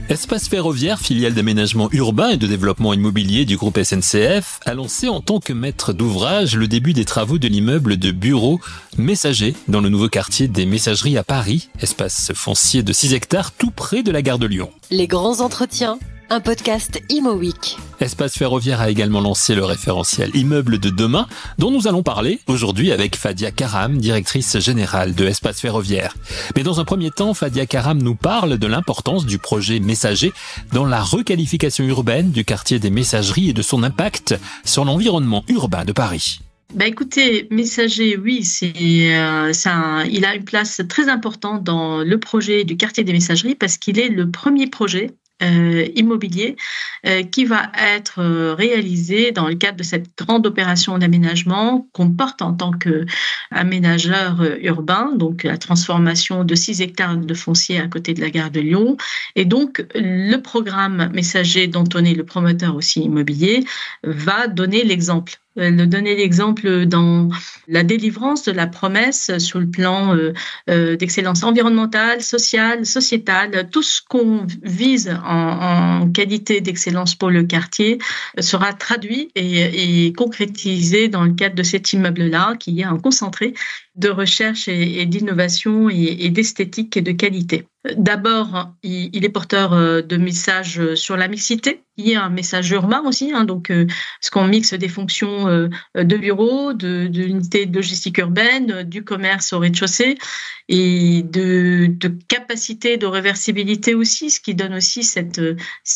Espace Ferroviaire, filiale d'aménagement urbain et de développement immobilier du groupe SNCF, a lancé en tant que maître d'ouvrage le début des travaux de l'immeuble de bureaux Messager dans le nouveau quartier des Messageries à Paris, espace foncier de 6 hectares tout près de la gare de Lyon. Les grands entretiens, un podcast Imo Week. Espace Ferroviaire a également lancé le référentiel Immeuble de demain, dont nous allons parler aujourd'hui avec Fadia Karam, directrice générale de Espace Ferroviaire. Mais dans un premier temps, Fadia Karam nous parle de l'importance du projet Messager dans la requalification urbaine du quartier des Messageries et de son impact sur l'environnement urbain de Paris. Écoutez, Messager, oui, il a une place très importante dans le projet du quartier des Messageries parce qu'il est le premier projet immobilier qui va être réalisé dans le cadre de cette grande opération d'aménagement qu'on porte en tant qu'aménageur urbain, donc la transformation de 6 hectares de foncier à côté de la gare de Lyon. Et donc, le programme Messager, dont on est le promoteur aussi immobilier, va donner l'exemple. Donner l'exemple dans la délivrance de la promesse sur le plan d'excellence environnementale, sociale, sociétale. Tout ce qu'on vise en qualité d'excellence pour le quartier sera traduit et concrétisé dans le cadre de cet immeuble-là, qui est un concentré de recherche et d'innovation et d'esthétique et de qualité. D'abord, il est porteur de messages sur la mixité. Il y a un message urbain aussi, donc parce qu'on mixe des fonctions de bureau, de l'unité de logistique urbaine, du commerce au rez-de-chaussée et de capacité de réversibilité aussi, ce qui donne aussi cette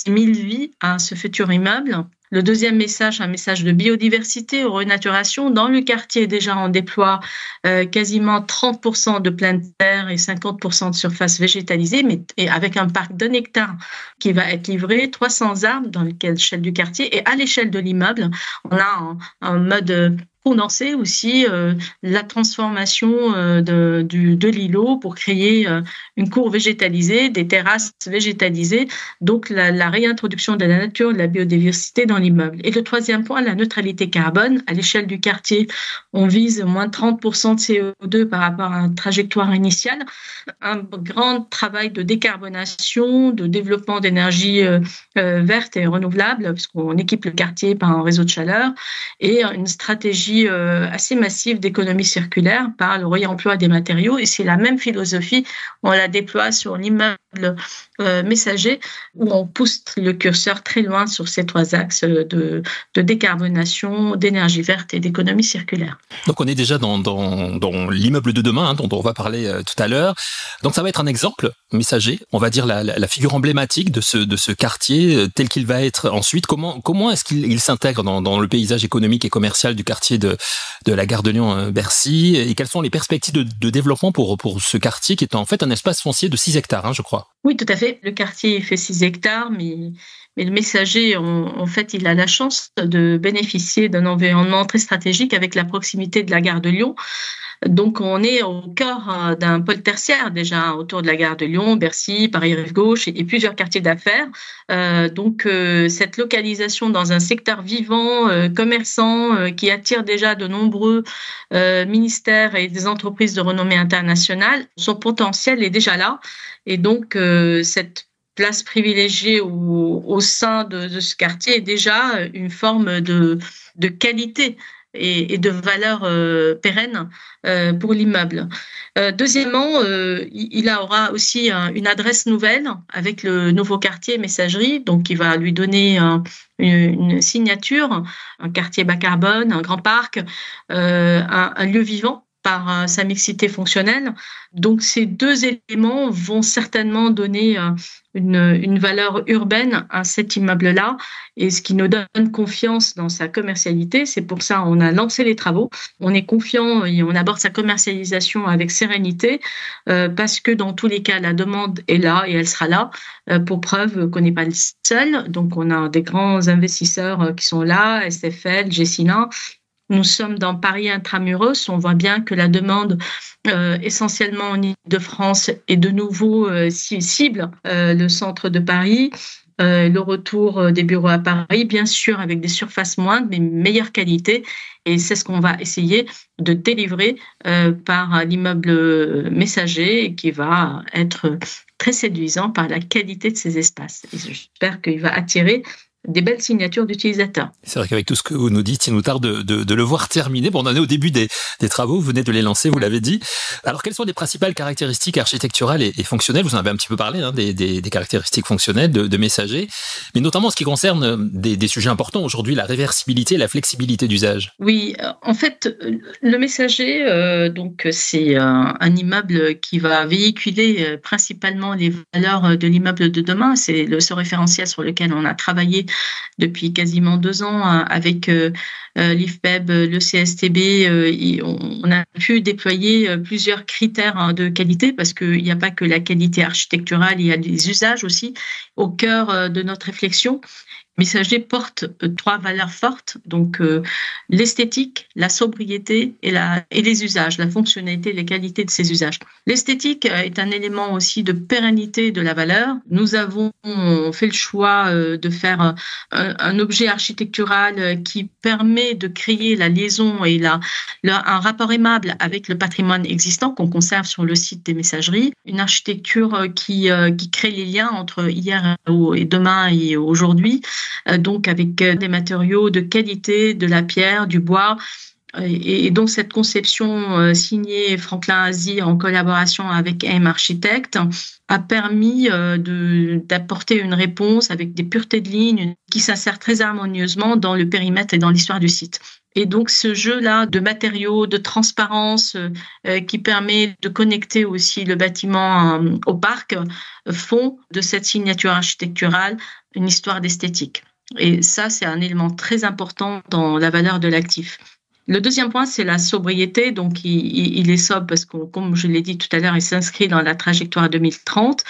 mille-vie à ce futur immeuble. Le deuxième message, un message de biodiversité, renaturation. Dans le quartier, déjà, on déploie quasiment 30% de pleine terre et 50% de surface végétalisée, et avec un parc d'1 hectare qui va être livré, 300 arbres dans l'échelle du quartier. Et à l'échelle de l'immeuble, on a un mode condensé aussi la transformation de l'îlot pour créer une cour végétalisée, des terrasses végétalisées, donc la réintroduction de la nature, de la biodiversité dans l'immeuble. Et le troisième point, la neutralité carbone. À l'échelle du quartier, on vise moins de 30% de CO2 par rapport à une trajectoire initiale. Un grand travail de décarbonation, de développement d'énergie verte et renouvelable, puisqu'on équipe le quartier par un réseau de chaleur, et une stratégie assez massive d'économie circulaire par le réemploi des matériaux. Et c'est la même philosophie, on la déploie sur l'immeuble Messager, où on pousse le curseur très loin sur ces 3 axes de décarbonation, d'énergie verte et d'économie circulaire. Donc on est déjà dans l'immeuble de demain, dont on va parler tout à l'heure. Donc ça va être un exemple, Messager, on va dire la figure emblématique de ce quartier tel qu'il va être ensuite. Comment est-ce qu'il s'intègre dans le paysage économique et commercial du quartier de la gare de Lyon-Bercy, et quelles sont les perspectives de développement pour ce quartier qui est en fait un espace foncier de 6 hectares, je crois. Oui, tout à fait. Le quartier fait 6 hectares, mais le Messager, en fait, il a la chance de bénéficier d'un environnement très stratégique avec la proximité de la gare de Lyon. Donc, on est au cœur d'un pôle tertiaire déjà autour de la gare de Lyon, Bercy, Paris-Rive-Gauche et plusieurs quartiers d'affaires. Donc, cette localisation dans un secteur vivant, commerçant, qui attire déjà de nombreux ministères et des entreprises de renommée internationale, son potentiel est déjà là. Et donc, cette place privilégiée au sein de ce quartier est déjà une forme de qualité et de valeur pérenne pour l'immeuble. Deuxièmement, il aura aussi une adresse nouvelle avec le nouveau quartier Messagerie, donc qui va lui donner une signature, un quartier bas carbone, un grand parc, un lieu vivant par sa mixité fonctionnelle. Donc, ces 2 éléments vont certainement donner une valeur urbaine à cet immeuble-là, et ce qui nous donne confiance dans sa commercialité. C'est pour ça qu'on a lancé les travaux. On est confiant et on aborde sa commercialisation avec sérénité parce que dans tous les cas, la demande est là et elle sera là, pour preuve qu'on n'est pas le seul. Donc, on a des grands investisseurs qui sont là, SFL, Gessina, Nous sommes dans Paris intramuros. On voit bien que la demande, essentiellement en Île-de-France, est de nouveau cible le centre de Paris. Le retour des bureaux à Paris, bien sûr, avec des surfaces moindres, mais meilleure qualité. Et c'est ce qu'on va essayer de délivrer par l'immeuble Messager, qui va être très séduisant par la qualité de ses espaces. Et j'espère qu'il va attirer des belles signatures d'utilisateurs. C'est vrai qu'avec tout ce que vous nous dites, il nous tarde de le voir terminer. Bon, on en est au début des travaux, vous venez de les lancer, vous l'avez dit. Alors, quelles sont les principales caractéristiques architecturales et fonctionnelles? Vous en avez un petit peu parlé, des caractéristiques fonctionnelles de Messager, mais notamment en ce qui concerne des sujets importants aujourd'hui, la réversibilité et la flexibilité d'usage. Oui, en fait, le Messager, donc c'est un immeuble qui va véhiculer principalement les valeurs de l'immeuble de demain. C'est ce référentiel sur lequel on a travaillé depuis quasiment 2 ans avec l'IFPEB, le CSTB. On a pu déployer plusieurs critères de qualité parce qu'il n'y a pas que la qualité architecturale, il y a des usages aussi au cœur de notre réflexion. Messager porte 3 valeurs fortes, donc l'esthétique, la sobriété et les usages, la fonctionnalité et les qualités de ces usages. L'esthétique est un élément aussi de pérennité de la valeur. Nous avons fait le choix de faire un objet architectural qui permet de créer la liaison et un rapport aimable avec le patrimoine existant qu'on conserve sur le site des messageries. Une architecture qui crée les liens entre hier et demain et aujourd'hui. Donc avec des matériaux de qualité, de la pierre, du bois. Et donc cette conception signée Franklin Azy en collaboration avec AM Architects a permis d'apporter une réponse avec des puretés de ligne qui s'insèrent très harmonieusement dans le périmètre et dans l'histoire du site. Et donc ce jeu-là de matériaux, de transparence qui permet de connecter aussi le bâtiment au parc font de cette signature architecturale une histoire d'esthétique. Et ça, c'est un élément très important dans la valeur de l'actif. Le deuxième point, c'est la sobriété. Donc, il est sobre parce que, comme je l'ai dit tout à l'heure, il s'inscrit dans la trajectoire 2030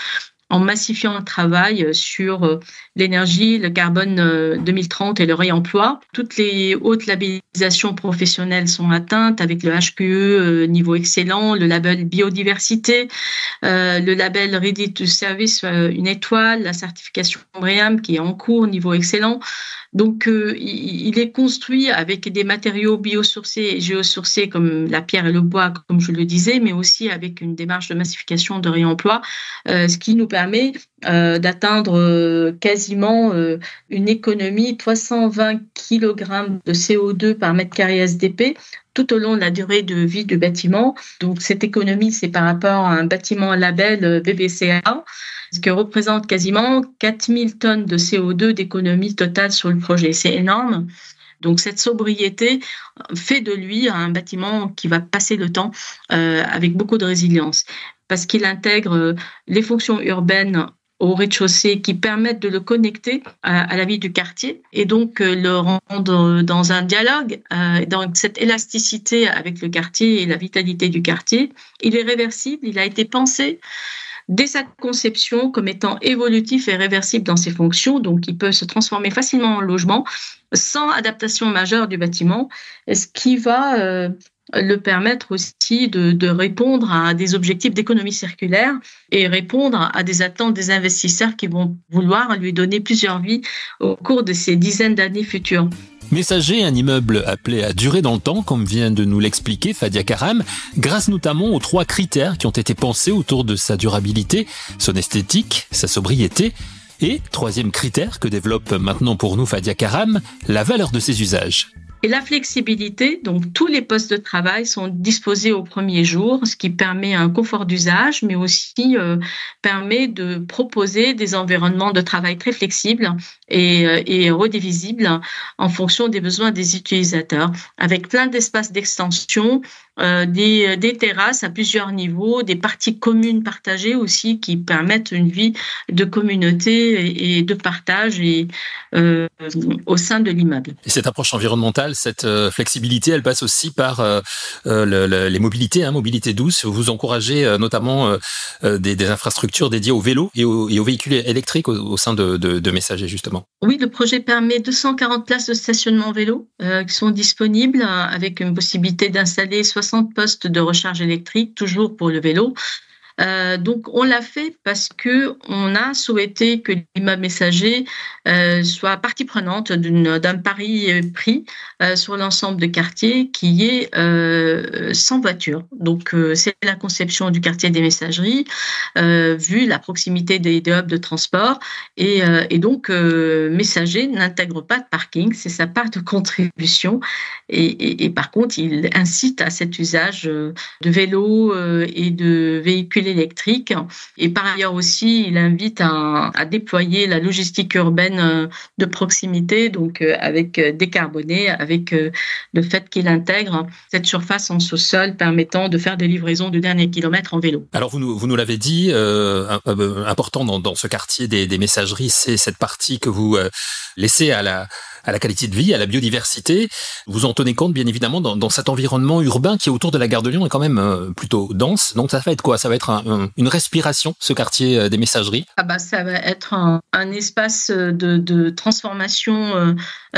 en massifiant le travail sur l'énergie, le carbone 2030 et le réemploi. Toutes les hautes labellisations professionnelles sont atteintes avec le HQE niveau excellent, le label biodiversité, le label Ready to Service, une étoile, la certification BREEAM qui est en cours niveau excellent. Donc, il est construit avec des matériaux biosourcés et géosourcés comme la pierre et le bois, comme je le disais, mais aussi avec une démarche de massification, de réemploi, ce qui nous permet d'atteindre quasiment une économie 320 kg de CO2 par mètre carré SDP tout au long de la durée de vie du bâtiment. Donc, cette économie, c'est par rapport à un bâtiment label BBCA, ce qui représente quasiment 4000 tonnes de CO2 d'économie totale sur le projet. C'est énorme. Donc, cette sobriété fait de lui un bâtiment qui va passer le temps avec beaucoup de résilience parce qu'il intègre les fonctions urbaines au rez-de-chaussée qui permettent de le connecter à la vie du quartier et donc le rendre dans un dialogue, dans cette élasticité avec le quartier et la vitalité du quartier. Il est réversible, il a été pensé dès sa conception comme étant évolutif et réversible dans ses fonctions, donc il peut se transformer facilement en logement sans adaptation majeure du bâtiment, ce qui va le permettre aussi de répondre à des objectifs d'économie circulaire et répondre à des attentes des investisseurs qui vont vouloir lui donner plusieurs vies au cours de ces dizaines d'années futures. Messager, un immeuble appelé à durer dans le temps, comme vient de nous l'expliquer Fadia Karam, grâce notamment aux 3 critères qui ont été pensés autour de sa durabilité, son esthétique, sa sobriété, et 3e critère que développe maintenant pour nous Fadia Karam, la valeur de ses usages. Et la flexibilité, donc tous les postes de travail sont disposés au premier jour, ce qui permet un confort d'usage, mais aussi permet de proposer des environnements de travail très flexibles et redivisibles en fonction des besoins des utilisateurs, avec plein d'espaces d'extension des terrasses à plusieurs niveaux, des parties communes partagées aussi qui permettent une vie de communauté et de partage au sein de l'immeuble. Et cette approche environnementale, cette flexibilité, elle passe aussi par les mobilités, mobilité douce. Vous encouragez notamment des infrastructures dédiées au vélo et aux véhicules électriques au sein de Messager, justement. Oui, le projet permet 240 places de stationnement vélo qui sont disponibles avec une possibilité d'installer 60 postes de recharge électrique, toujours pour le vélo. Donc, on l'a fait parce que on a souhaité que l'immeuble Messager soit partie prenante d'un pari pris sur l'ensemble de quartiers qui est sans voiture. Donc, c'est la conception du quartier des Messageries, vu la proximité des hubs de transport. Et donc, Messager n'intègre pas de parking, c'est sa part de contribution. Et par contre, il incite à cet usage de vélos et de véhicules électriques. Et par ailleurs aussi, il invite à déployer la logistique urbaine de proximité, donc avec décarboné, avec le fait qu'il intègre cette surface en sous-sol permettant de faire des livraisons du dernier kilomètre en vélo. Alors vous nous l'avez dit, important dans ce quartier des Messageries, c'est cette partie que vous laissez à la qualité de vie, à la biodiversité. Vous en tenez compte, bien évidemment, dans cet environnement urbain qui est autour de la gare de Lyon est quand même plutôt dense. Donc ça va être quoi ? Ça va être une respiration, ce quartier des Messageries ? Ça va être un espace de transformation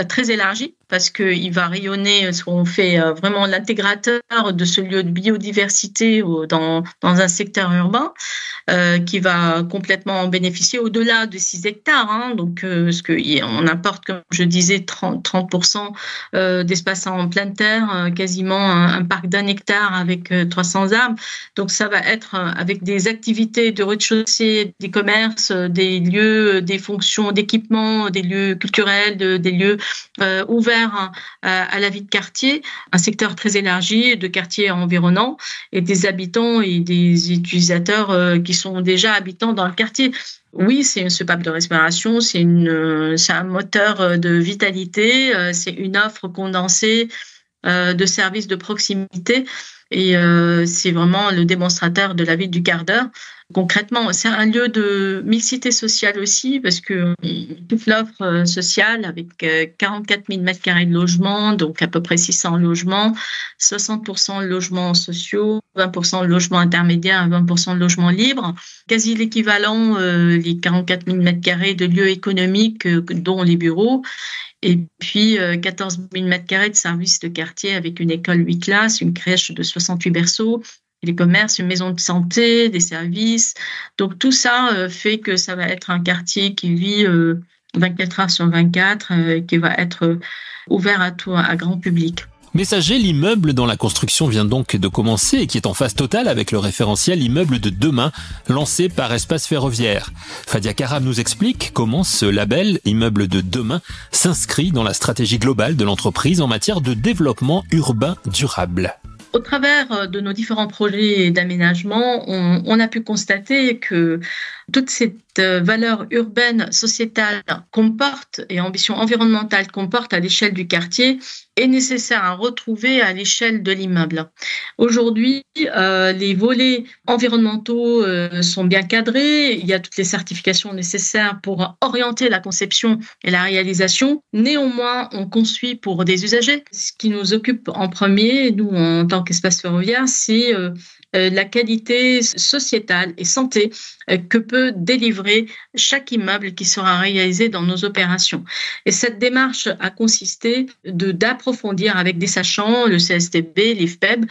très élargi, parce qu'il va rayonner, on fait vraiment l'intégrateur de ce lieu de biodiversité dans un secteur urbain qui va complètement en bénéficier au-delà de 6 hectares. Donc, on apporte, comme je disais, 30% d'espace en pleine terre, quasiment un parc d'1 hectare avec 300 arbres. Donc, ça va être avec des activités de rez-de-chaussée, des commerces, des lieux, des fonctions d'équipement, des lieux culturels, des lieux ouverts à la vie de quartier, un secteur très élargi de quartiers environnants et des habitants et des utilisateurs qui sont déjà habitants dans le quartier. Oui, c'est une soupape de respiration, c'est un moteur de vitalité, c'est une offre condensée de services de proximité et c'est vraiment le démonstrateur de la ville du quart d'heure. Concrètement, c'est un lieu de mixité sociale aussi parce que toute l'offre sociale avec 44 000 m² de logements, donc à peu près 600 logements, 60% de logements sociaux, 20% de logements intermédiaires et 20% de logements libres. Quasi l'équivalent, les 44 000 m² de lieux économiques, dont les bureaux. Et puis 14 000 m² de services de quartier avec une école 8 classes, une crèche de 68 berceaux, les commerces, une maison de santé, des services. Donc tout ça fait que ça va être un quartier qui vit 24 heures sur 24, qui va être ouvert à grand public. Messager, l'immeuble dont la construction vient donc de commencer et qui est en phase totale avec le référentiel immeuble de demain lancé par Espace Ferroviaire. Fadia Karam nous explique comment ce label immeuble de demain s'inscrit dans la stratégie globale de l'entreprise en matière de développement urbain durable. Au travers de nos différents projets d'aménagement, on a pu constater que toute cette valeur urbaine, sociétale qu'on porte et ambition environnementale qu'on porte à l'échelle du quartier est nécessaire à retrouver à l'échelle de l'immeuble. Aujourd'hui, les volets environnementaux sont bien cadrés, il y a toutes les certifications nécessaires pour orienter la conception et la réalisation. Néanmoins, on construit pour des usagers. Ce qui nous occupe en premier, nous, en tant qu'espace ferroviaire, c'est la qualité sociétale et santé que peut délivrer chaque immeuble qui sera réalisé dans nos opérations. Et cette démarche a consisté d'approfondir avec des sachants, le CSTB, l'IFPEB,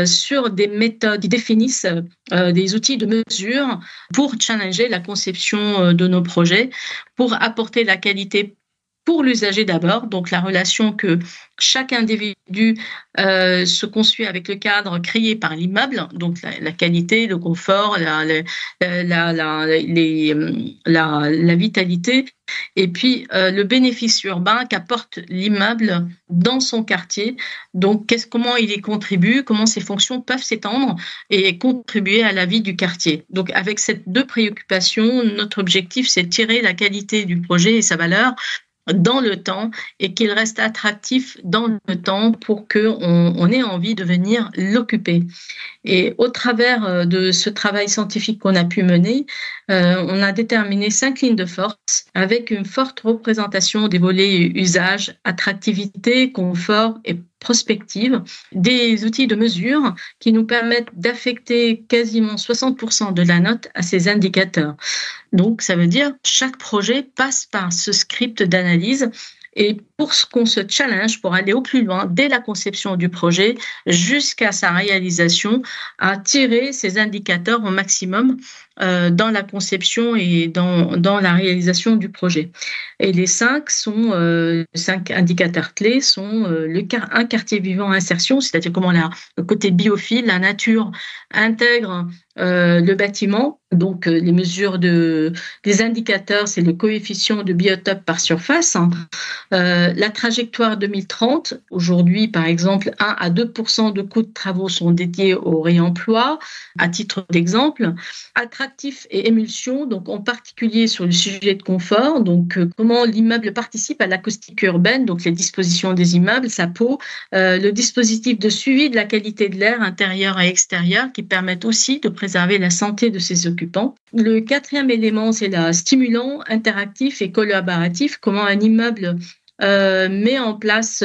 sur des méthodes qui définissent des outils de mesure pour challenger la conception de nos projets, pour apporter la qualité pour l'usager d'abord, donc la relation que chaque individu se construit avec le cadre créé par l'immeuble, donc la qualité, le confort, la vitalité, et puis le bénéfice urbain qu'apporte l'immeuble dans son quartier. Donc, comment il y contribue, comment ses fonctions peuvent s'étendre et contribuer à la vie du quartier. Donc, avec ces deux préoccupations, notre objectif, c'est de tirer la qualité du projet et sa valeur dans le temps et qu'il reste attractif dans le temps pour qu'on ait envie de venir l'occuper. Et au travers de ce travail scientifique qu'on a pu mener, on a déterminé 5 lignes de force avec une forte représentation des volets usage, attractivité, confort et prospective, des outils de mesure qui nous permettent d'affecter quasiment 60% de la note à ces indicateurs. Donc, ça veut dire que chaque projet passe par ce script d'analyse. Et pour qu'on se challenge, pour aller au plus loin, dès la conception du projet jusqu'à sa réalisation, à tirer ces indicateurs au maximum dans la conception et dans la réalisation du projet. Et les 5 indicateurs clés sont un quartier vivant insertion, c'est-à-dire comment le côté biophile, la nature intègre le bâtiment. Donc, les mesures des indicateurs, c'est le coefficient de biotope par surface. La trajectoire 2030, aujourd'hui, par exemple, 1 à 2% de coûts de travaux sont dédiés au réemploi, à titre d'exemple. Attractif et émulsion, donc en particulier sur le sujet de confort, donc comment l'immeuble participe à l'acoustique urbaine, donc les dispositions des immeubles, sa peau, le dispositif de suivi de la qualité de l'air intérieur et extérieur qui permettent aussi de préserver la santé de ses occupants. Le 4e élément, c'est la stimulant, interactif et collaboratif, comment un immeuble met en place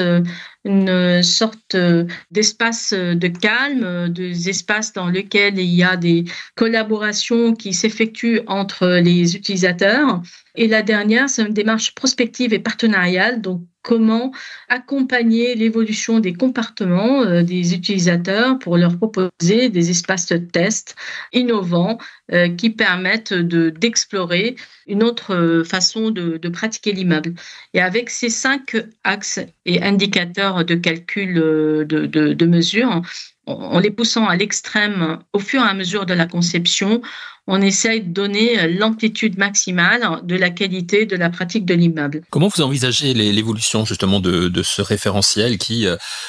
une sorte d'espace de calme, des espaces dans lesquels il y a des collaborations qui s'effectuent entre les utilisateurs. Et la dernière, c'est une démarche prospective et partenariale, donc comment accompagner l'évolution des comportements des utilisateurs pour leur proposer des espaces de test innovants qui permettent d'explorer une autre façon de pratiquer l'immeuble. Et avec ces 5 axes et indicateurs de calcul de mesure, en les poussant à l'extrême au fur et à mesure de la conception, on essaye de donner l'amplitude maximale de la qualité de la pratique de l'immeuble. Comment vous envisagez l'évolution justement de ce référentiel qui,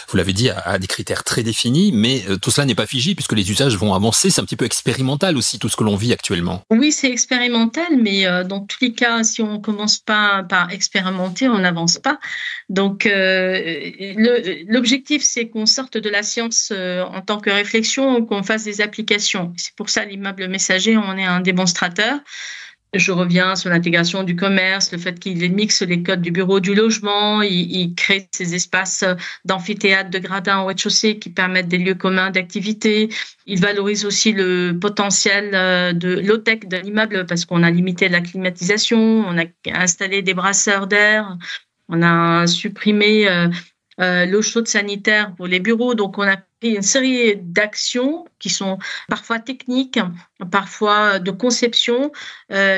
vous l'avez dit, a des critères très définis, mais tout cela n'est pas figé puisque les usages vont avancer. C'est un petit peu expérimental aussi tout ce que l'on vit actuellement. Oui, c'est expérimental, mais dans tous les cas, si on ne commence pas par expérimenter, on n'avance pas. Donc, l'objectif, c'est qu'on sorte de la science en tant que réflexion, qu'on fasse des applications. C'est pour ça l'immeuble messager, on est un démonstrateur. Je reviens sur l'intégration du commerce, le fait qu'il mixe les codes du bureau du logement, il crée ces espaces d'amphithéâtre, de gradins au rez-de-chaussée qui permettent des lieux communs d'activité. Il valorise aussi le potentiel de low-tech de l'immeuble parce qu'on a limité la climatisation, on a installé des brasseurs d'air, on a supprimé l'eau chaude sanitaire pour les bureaux. Donc, on a pris une série d'actions qui sont parfois techniques, parfois de conception,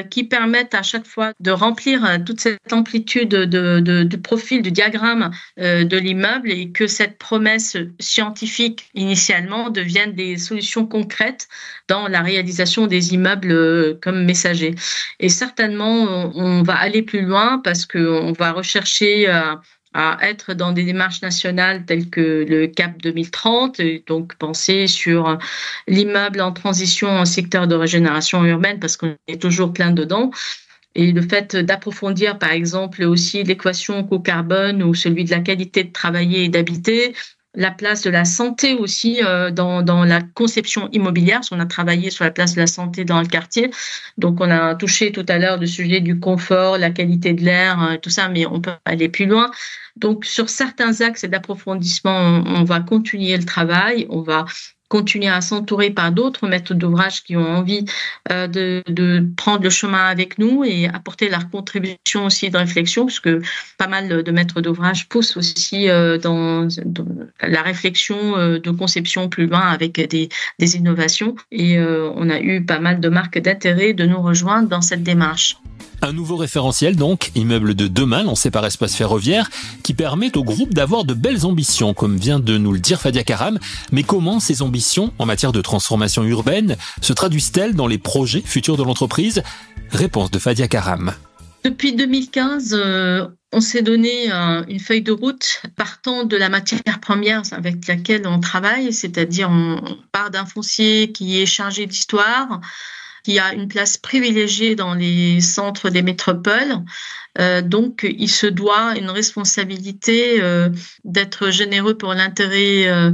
qui permettent à chaque fois de remplir toute cette amplitude de profil, du diagramme de l'immeuble et que cette promesse scientifique initialement devienne des solutions concrètes dans la réalisation des immeubles comme messagers. Et certainement, on va aller plus loin parce qu'on va rechercher à être dans des démarches nationales telles que le CAP 2030, et donc penser sur l'immeuble en transition en secteur de régénération urbaine parce qu'on est toujours plein dedans. Et le fait d'approfondir, par exemple, aussi l'équation coût-carbone ou celui de la qualité de travailler et d'habiter, la place de la santé aussi dans la conception immobilière, parce qu'on a travaillé sur la place de la santé dans le quartier. Donc, on a touché tout à l'heure le sujet du confort, la qualité de l'air, tout ça, mais on peut aller plus loin. Donc, sur certains axes d'approfondissement, on va continuer le travail, on va continuer à s'entourer par d'autres maîtres d'ouvrage qui ont envie de prendre le chemin avec nous et apporter leur contribution aussi de réflexion, parce que pas mal de maîtres d'ouvrage poussent aussi dans la réflexion de conception plus loin avec des innovations. Et on a eu pas mal de marques d'intérêt de nous rejoindre dans cette démarche. Un nouveau référentiel donc, immeuble de demain lancé par Espace Ferroviaire, qui permet au groupe d'avoir de belles ambitions, comme vient de nous le dire Fadia Karam. Mais comment ces ambitions en matière de transformation urbaine se traduisent-elles dans les projets futurs de l'entreprise ? Réponse de Fadia Karam. Depuis 2015, on s'est donné une feuille de route partant de la matière première avec laquelle on travaille, c'est-à-dire on part d'un foncier qui est chargé d'histoire, qui a une place privilégiée dans les centres des métropoles. Donc, il se doit une responsabilité d'être généreux pour l'intérêt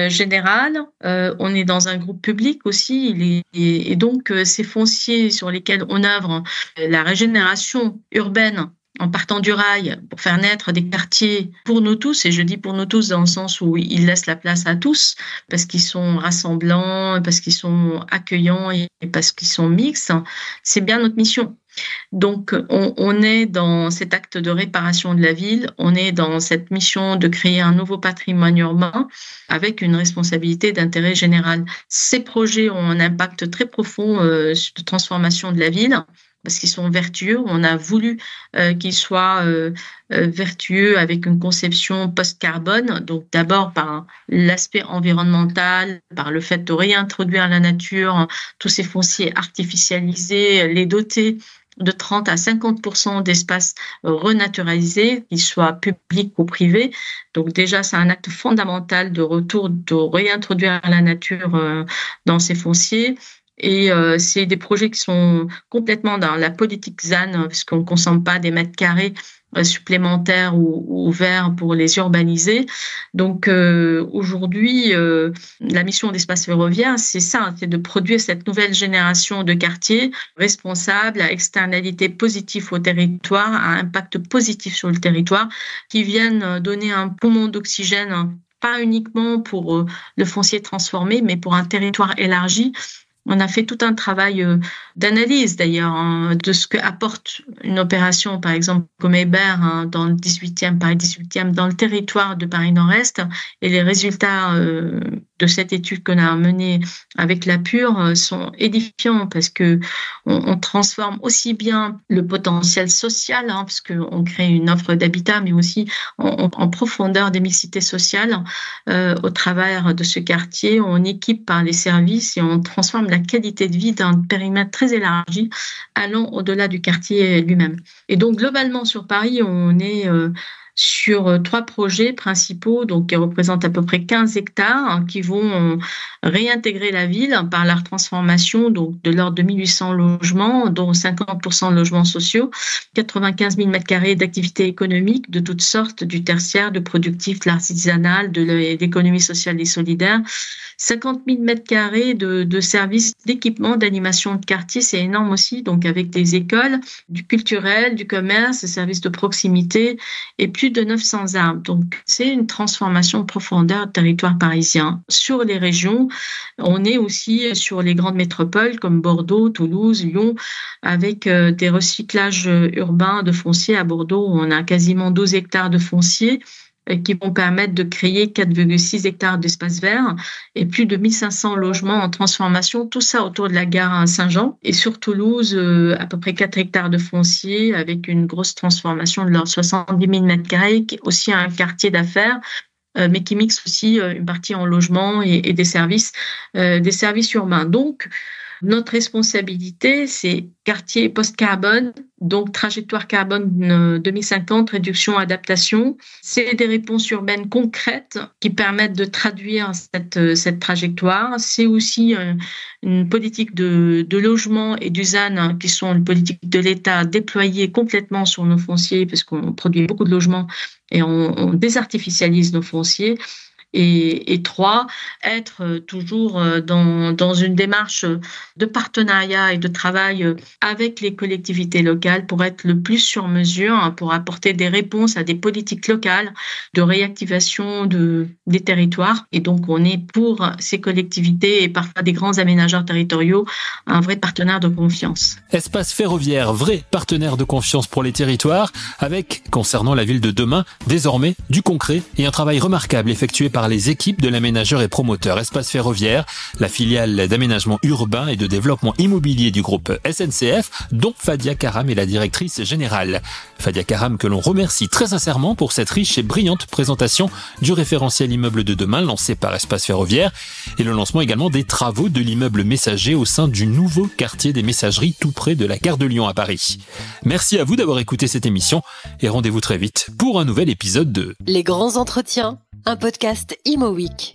général. On est dans un groupe public aussi, et donc ces fonciers sur lesquels on œuvre, la régénération urbaine en partant du rail pour faire naître des quartiers pour nous tous, et je dis pour nous tous dans le sens où ils laissent la place à tous, parce qu'ils sont rassemblants, parce qu'ils sont accueillants et parce qu'ils sont mixtes, c'est bien notre mission. Donc, on est dans cet acte de réparation de la ville, on est dans cette mission de créer un nouveau patrimoine urbain avec une responsabilité d'intérêt général. Ces projets ont un impact très profond de transformation de la ville, parce qu'ils sont vertueux. On a voulu qu'ils soient vertueux avec une conception post-carbone, donc d'abord par l'aspect environnemental, par le fait de réintroduire la nature, tous ces fonciers artificialisés, les doter de 30 à 50% d'espaces renaturalisés, qu'ils soient publics ou privés. Donc déjà, c'est un acte fondamental de retour, de réintroduire la nature dans ces fonciers. Et c'est des projets qui sont complètement dans la politique ZAN, puisqu'on ne consomme pas des mètres carrés supplémentaires ou verts pour les urbaniser. Donc aujourd'hui, la mission d'Espace Ferroviaire, c'est ça, c'est de produire cette nouvelle génération de quartiers responsables, à externalité positive au territoire, à impact positif sur le territoire, qui viennent donner un poumon d'oxygène, pas uniquement pour le foncier transformé, mais pour un territoire élargi. On a fait tout un travail d'analyse d'ailleurs de ce qu'apporte une opération, par exemple, comme Hébert dans le 18e, Paris 18e, dans le territoire de Paris Nord-Est. Et les résultats de cette étude qu'on a menée avec la PUR sont édifiants parce que on transforme aussi bien le potentiel social, parce qu'on crée une offre d'habitat, mais aussi en profondeur des mixités sociales au travers de ce quartier. On équipe par les services et on transforme la qualité de vie d'un périmètre très élargi, allant au-delà du quartier lui-même. Et donc, globalement, sur Paris, on est sur 3 projets principaux, donc qui représentent à peu près 15 hectares, qui vont réintégrer la ville par leur transformation, donc de l'ordre de 1800 logements, dont 50% de logements sociaux, 95 000 m² d'activités économiques de toutes sortes, du tertiaire, du productif, de l'artisanal, de l'économie sociale et solidaire, 50 000 m² de services d'équipement, d'animation de quartier, c'est énorme aussi, donc avec des écoles, du culturel, du commerce, des services de proximité et plus de 900 arbres. Donc, c'est une transformation de profondeur du territoire parisien. Sur les régions, on est aussi sur les grandes métropoles comme Bordeaux, Toulouse, Lyon, avec des recyclages urbains de foncier. À Bordeaux, on a quasiment 12 hectares de foncier qui vont permettre de créer 4,6 hectares d'espace vert et plus de 1500 logements en transformation, tout ça autour de la gare Saint-Jean. Et sur Toulouse, à peu près 4 hectares de foncier avec une grosse transformation de l'ordre 70 000 m², qui est aussi un quartier d'affaires, mais qui mixe aussi une partie en logement et des services urbains. Donc, notre responsabilité, c'est quartier post-carbone, donc trajectoire carbone 2050, réduction, adaptation. C'est des réponses urbaines concrètes qui permettent de traduire cette trajectoire. C'est aussi une politique de logement et du ZAN qui sont une politique de l'État déployée complètement sur nos fonciers parce qu'on produit beaucoup de logements et on désartificialise nos fonciers. Et 3, être toujours dans une démarche de partenariat et de travail avec les collectivités locales pour être le plus sur mesure, pour apporter des réponses à des politiques locales de réactivation des territoires. Et donc, on est pour ces collectivités et parfois des grands aménageurs territoriaux un vrai partenaire de confiance. Espace Ferroviaire, vrai partenaire de confiance pour les territoires, avec, concernant la ville de demain, désormais du concret et un travail remarquable effectué par les équipes de l'aménageur et promoteur Espace Ferroviaire, la filiale d'aménagement urbain et de développement immobilier du groupe SNCF, dont Fadia Karam est la directrice générale. Fadia Karam que l'on remercie très sincèrement pour cette riche et brillante présentation du référentiel immeuble de demain lancé par Espace Ferroviaire et le lancement également des travaux de l'immeuble messager au sein du nouveau quartier des messageries tout près de la gare de Lyon à Paris. Merci à vous d'avoir écouté cette émission et rendez-vous très vite pour un nouvel épisode de Les grands entretiens, un podcast Imo Week.